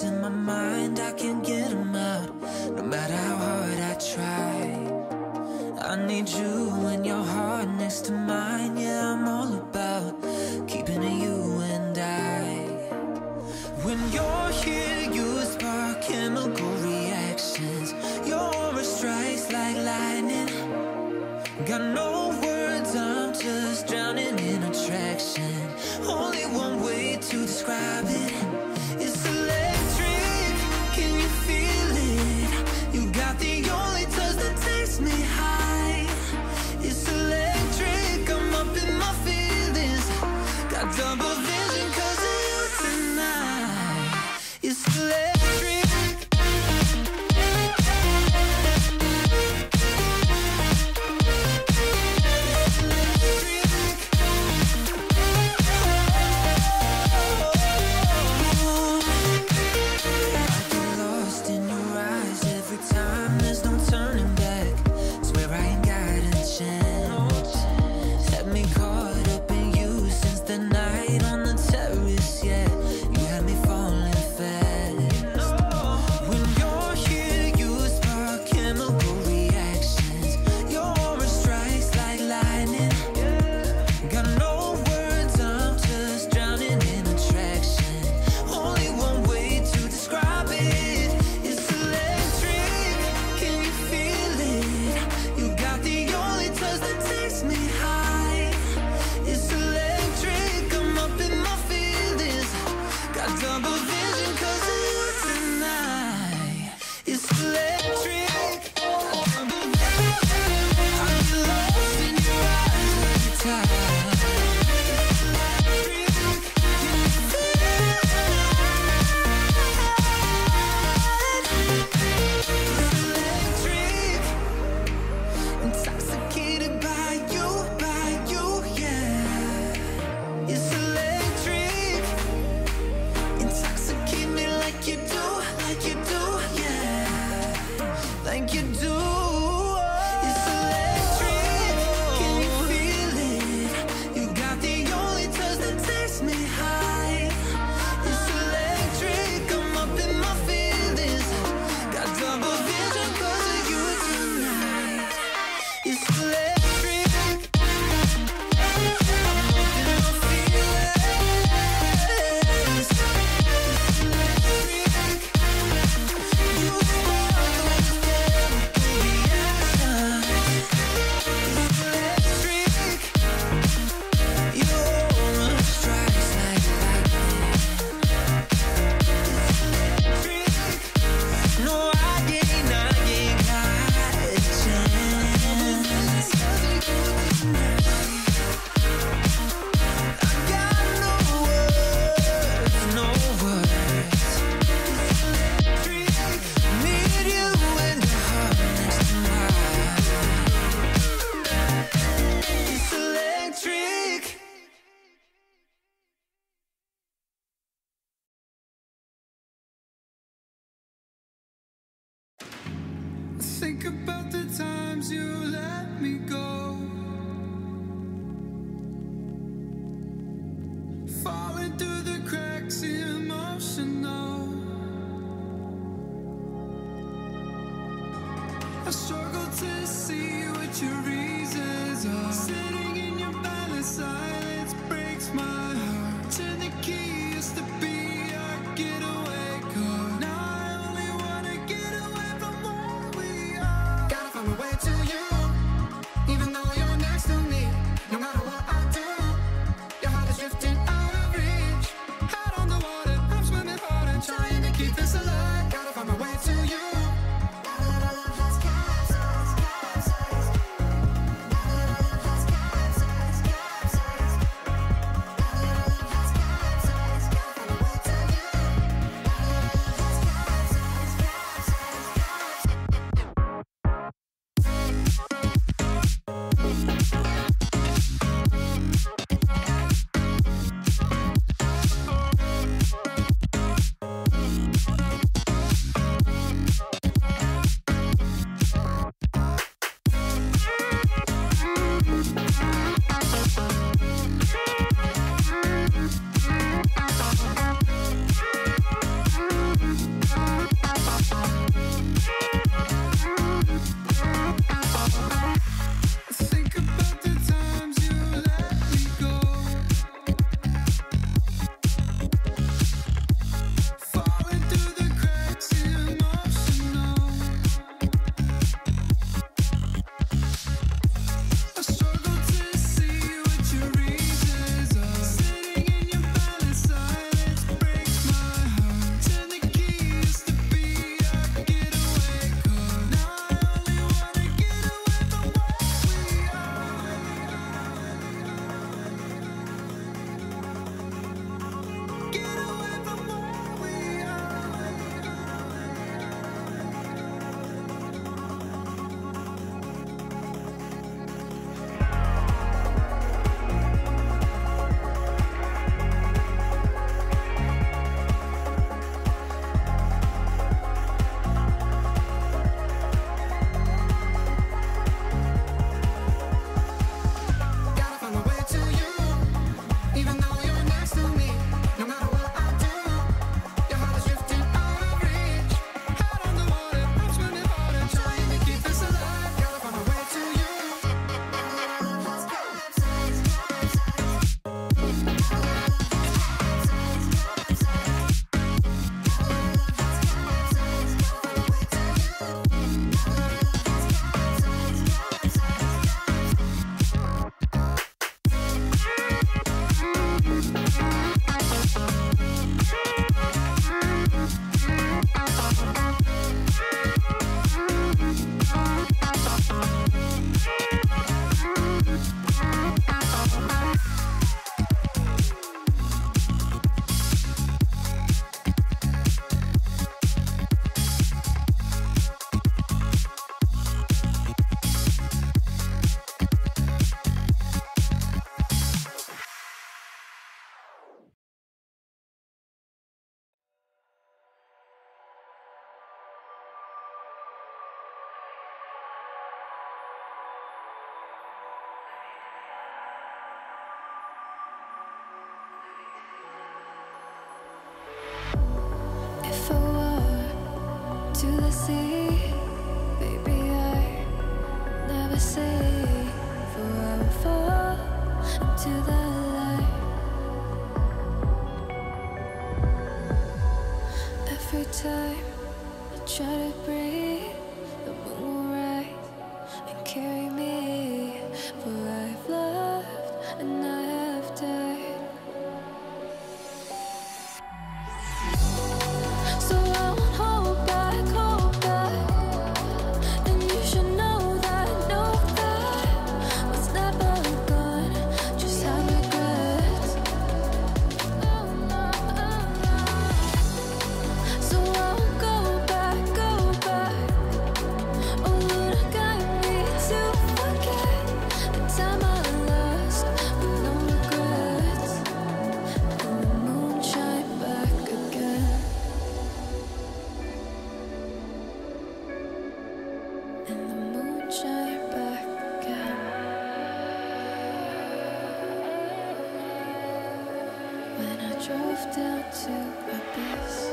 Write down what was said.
thoughts in my mind, I can't get them out, no matter how hard I try. I need you and your heart next to mine. Yeah, I'm all about keeping it you and I. When you're here, you spark chemical reactions. Your aura strikes like lightning. Got no words, I'm just drowning in attraction. Only one way to describe it. It's electric, can you feel it? You got the only touch that takes me high. It's electric, I'm up in my feelings. Got double vision 'cause of you tonight. It's electric. Think about the times you let me go, falling through the cracks, emotional. I struggle to see what your reasons are. Sitting in your balance, silence breaks my heart. Turn the key, used to be our getaway car. Now I only wanna get away from where we are. Gotta find my way to you, even though you're next to me. No matter what I do, your heart is drifting out of reach. Head on the water, I'm swimming hard and trying to keep this alive. Gotta find my way to you. to the sea. Baby, I never say, for I will fall into the light. Every time I try to breathe, the moon will rise and carry me. For I've loved and I have died. So I won't hold back, hold back. And you should know that what's never gone just have regrets. So I won't go back, go back. Oh Lord, guide me to forget the time I lost with no regrets. And the moon shine back again. And the moon shine back again. When I drove down to abyss.